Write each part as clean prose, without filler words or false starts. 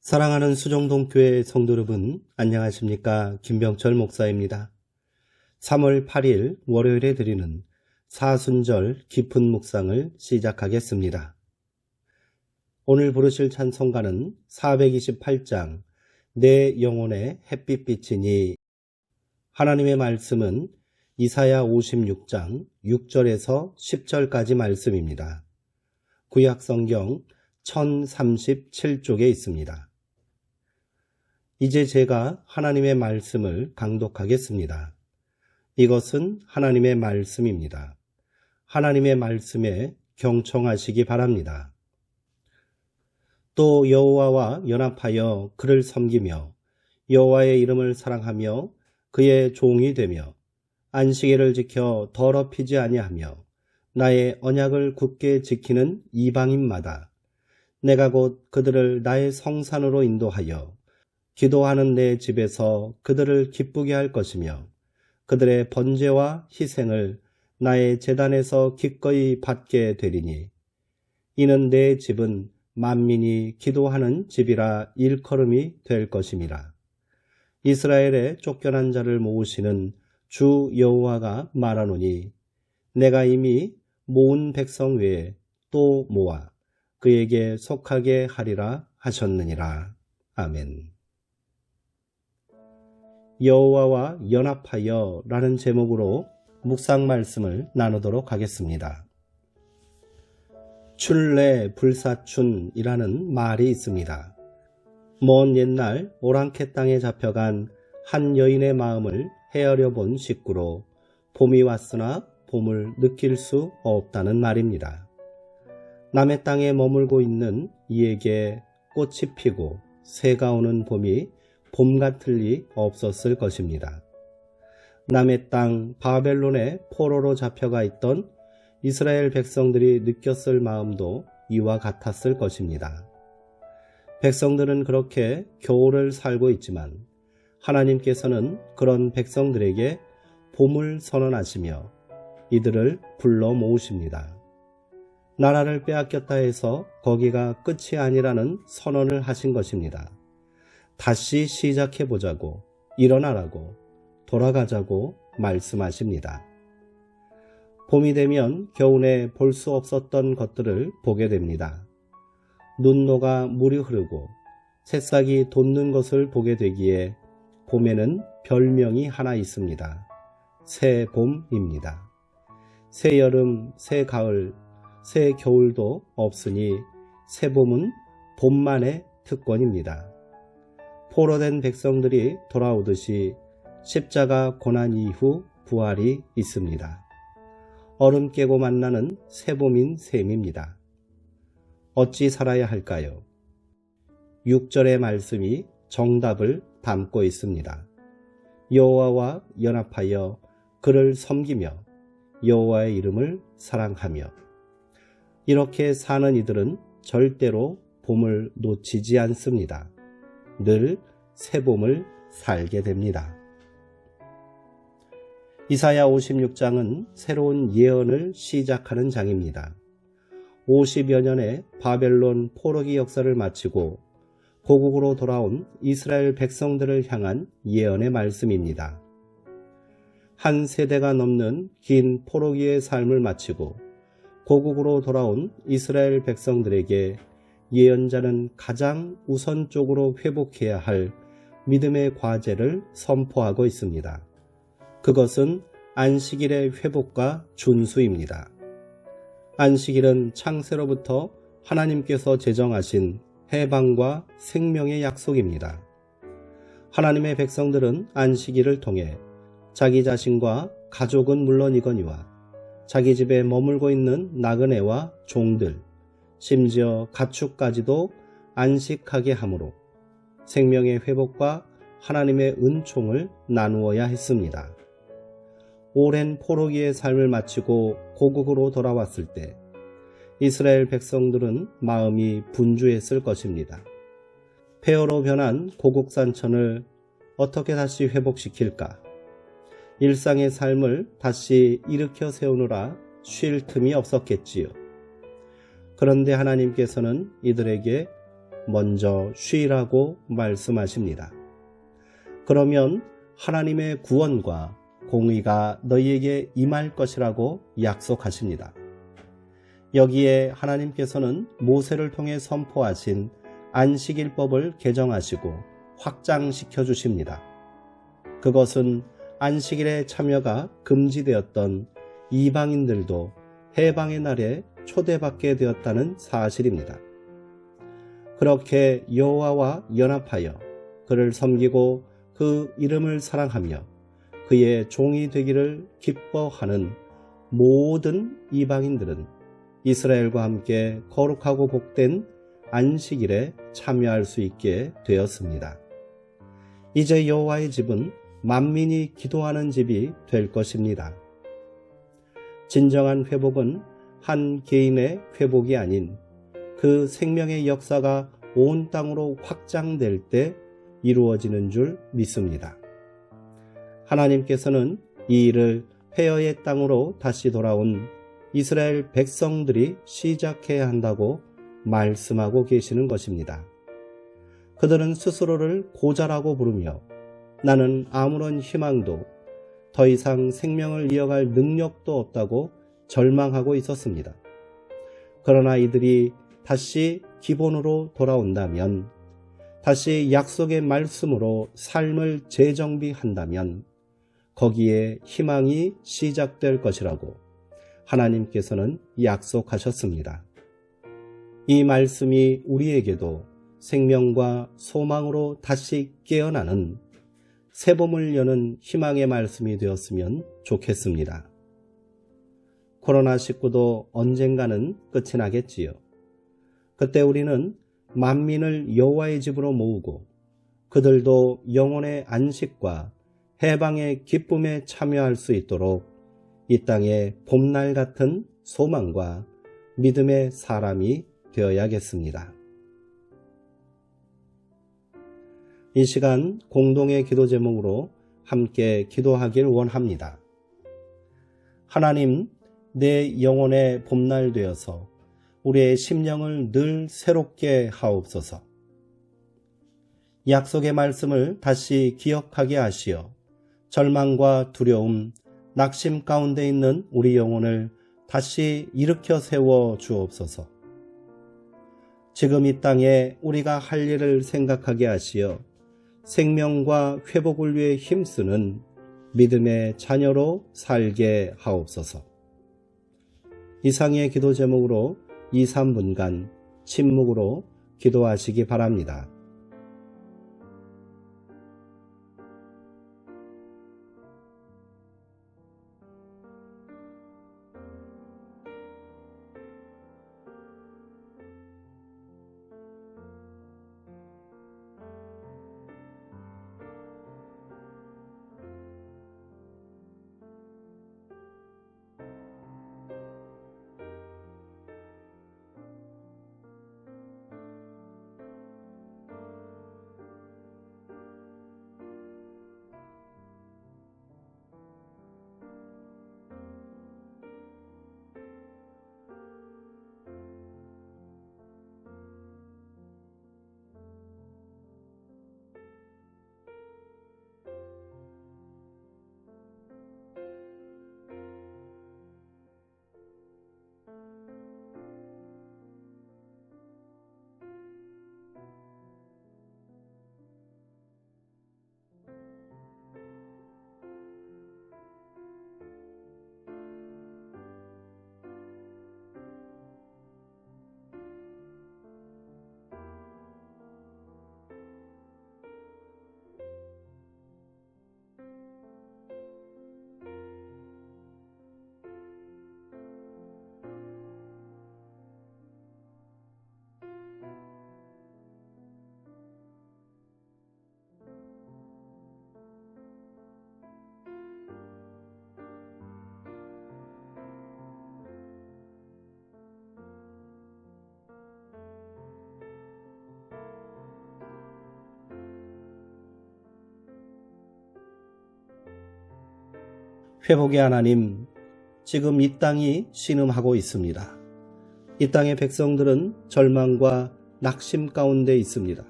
사랑하는 수정동교회 성도 여러분, 안녕하십니까? 김병철 목사입니다. 3월 8일 월요일에 드리는 사순절 깊은 묵상을 시작하겠습니다. 오늘 부르실 찬송가는 428장 내 영혼의 햇빛빛이니. 하나님의 말씀은 이사야 56장 6절에서 10절까지 말씀입니다. 구약성경 1037쪽에 있습니다. 이제 제가 하나님의 말씀을 강독하겠습니다. 이것은 하나님의 말씀입니다. 하나님의 말씀에 경청하시기 바랍니다. 또 여호와와 연합하여 그를 섬기며 여호와의 이름을 사랑하며 그의 종이 되며 안식일을 지켜 더럽히지 아니하며 나의 언약을 굳게 지키는 이방인마다 내가 곧 그들을 나의 성산으로 인도하여 기도하는 내 집에서 그들을 기쁘게 할 것이며 그들의 번제와 희생을 나의 제단에서 기꺼이 받게 되리니 이는 내 집은 만민이 기도하는 집이라 일컬음이 될 것임이라. 이스라엘의 쫓겨난 자를 모으시는 주 여호와가 말하노니 내가 이미 모은 백성 외에 또 모아 그에게 속하게 하리라 하셨느니라. 아멘. 여호와와 연합하여 라는 제목으로 묵상 말씀을 나누도록 하겠습니다. 출래 불사춘이라는 말이 있습니다. 먼 옛날 오랑캐 땅에 잡혀간 한 여인의 마음을 헤아려 본 식구로 봄이 왔으나 봄을 느낄 수 없다는 말입니다. 남의 땅에 머물고 있는 이에게 꽃이 피고 새가 오는 봄이 봄 같을 리 없었을 것입니다. 남의 땅 바벨론의 포로로 잡혀가 있던 이스라엘 백성들이 느꼈을 마음도 이와 같았을 것입니다. 백성들은 그렇게 겨울을 살고 있지만 하나님께서는 그런 백성들에게 봄을 선언하시며 이들을 불러 모으십니다. 나라를 빼앗겼다 해서 거기가 끝이 아니라는 선언을 하신 것입니다. 다시 시작해보자고, 일어나라고, 돌아가자고 말씀하십니다. 봄이 되면 겨우내 볼 수 없었던 것들을 보게 됩니다. 눈 녹아 물이 흐르고 새싹이 돋는 것을 보게 되기에 봄에는 별명이 하나 있습니다. 새 봄입니다. 새 여름, 새 가을, 새 겨울도 없으니 새 봄은 봄만의 특권입니다. 포로된 백성들이 돌아오듯이 십자가 고난 이후 부활이 있습니다. 얼음 깨고 만나는 새봄인 셈입니다. 어찌 살아야 할까요? 6절의 말씀이 정답을 담고 있습니다. 여호와와 연합하여 그를 섬기며 여호와의 이름을 사랑하며. 이렇게 사는 이들은 절대로 봄을 놓치지 않습니다. 늘 새봄을 살게 됩니다. 이사야 56장은 새로운 예언을 시작하는 장입니다. 50여 년의 바벨론 포로기 역사를 마치고 고국으로 돌아온 이스라엘 백성들을 향한 예언의 말씀입니다. 한 세대가 넘는 긴 포로기의 삶을 마치고 고국으로 돌아온 이스라엘 백성들에게 예언자는 가장 우선적으로 회복해야 할 믿음의 과제를 선포하고 있습니다. 그것은 안식일의 회복과 준수입니다. 안식일은 창세로부터 하나님께서 제정하신 해방과 생명의 약속입니다. 하나님의 백성들은 안식일을 통해 자기 자신과 가족은 물론이거니와 자기 집에 머물고 있는 나그네와 종들, 심지어 가축까지도 안식하게 하므로 생명의 회복과 하나님의 은총을 나누어야 했습니다. 오랜 포로기의 삶을 마치고 고국으로 돌아왔을 때 이스라엘 백성들은 마음이 분주했을 것입니다. 폐허로 변한 고국 산천을 어떻게 다시 회복시킬까? 일상의 삶을 다시 일으켜 세우느라 쉴 틈이 없었겠지요. 그런데 하나님께서는 이들에게 먼저 쉬라고 말씀하십니다. 그러면 하나님의 구원과 공의가 너희에게 임할 것이라고 약속하십니다. 여기에 하나님께서는 모세를 통해 선포하신 안식일법을 개정하시고 확장시켜 주십니다. 그것은 안식일의 참여가 금지되었던 이방인들도 해방의 날에 초대받게 되었다는 사실입니다. 그렇게 여호와와 연합하여 그를 섬기고 그 이름을 사랑하며 그의 종이 되기를 기뻐하는 모든 이방인들은 이스라엘과 함께 거룩하고 복된 안식일에 참여할 수 있게 되었습니다. 이제 여호와의 집은 만민이 기도하는 집이 될 것입니다. 진정한 회복은 한 개인의 회복이 아닌 그 생명의 역사가 온 땅으로 확장될 때 이루어지는 줄 믿습니다. 하나님께서는 이 일을 폐허의 땅으로 다시 돌아온 이스라엘 백성들이 시작해야 한다고 말씀하고 계시는 것입니다. 그들은 스스로를 고자라고 부르며 나는 아무런 희망도 더 이상 생명을 이어갈 능력도 없다고 절망하고 있었습니다. 그러나 이들이 다시 기본으로 돌아온다면, 다시 약속의 말씀으로 삶을 재정비한다면 거기에 희망이 시작될 것이라고 하나님께서는 약속하셨습니다. 이 말씀이 우리에게도 생명과 소망으로 다시 깨어나는 새봄을 여는 희망의 말씀이 되었으면 좋겠습니다. 코로나19도 언젠가는 끝이 나겠지요. 그때 우리는 만민을 여호와의 집으로 모으고 그들도 영혼의 안식과 해방의 기쁨에 참여할 수 있도록 이 땅의 봄날 같은 소망과 믿음의 사람이 되어야겠습니다. 이 시간 공동의 기도 제목으로 함께 기도하길 원합니다. 하나님, 내 영혼의 봄날 되어서 우리의 심령을 늘 새롭게 하옵소서. 약속의 말씀을 다시 기억하게 하시어 절망과 두려움, 낙심 가운데 있는 우리 영혼을 다시 일으켜 세워 주옵소서. 지금 이 땅에 우리가 할 일을 생각하게 하시어 생명과 회복을 위해 힘쓰는 믿음의 자녀로 살게 하옵소서. 이상의 기도 제목으로 2, 3분간 침묵으로 기도하시기 바랍니다. 회복의 하나님, 지금 이 땅이 신음하고 있습니다. 이 땅의 백성들은 절망과 낙심 가운데 있습니다.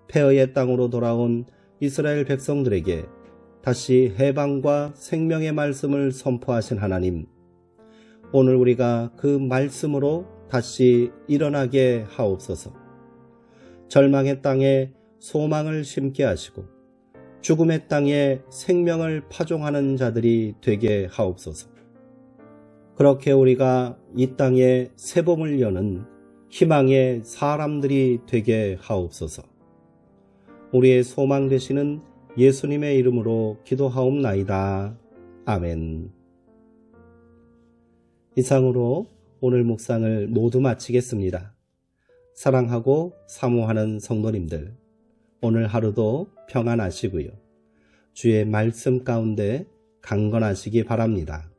폐허의 땅으로 돌아온 이스라엘 백성들에게 다시 해방과 생명의 말씀을 선포하신 하나님, 오늘 우리가 그 말씀으로 다시 일어나게 하옵소서. 절망의 땅에 소망을 심게 하시고 죽음의 땅에 생명을 파종하는 자들이 되게 하옵소서. 그렇게 우리가 이 땅에 새봄을 여는 희망의 사람들이 되게 하옵소서. 우리의 소망 되시는 예수님의 이름으로 기도하옵나이다. 아멘. 이상으로 오늘 묵상을 모두 마치겠습니다. 사랑하고 사모하는 성도님들, 오늘 하루도 평안하시고요. 주의 말씀 가운데 강건하시기 바랍니다.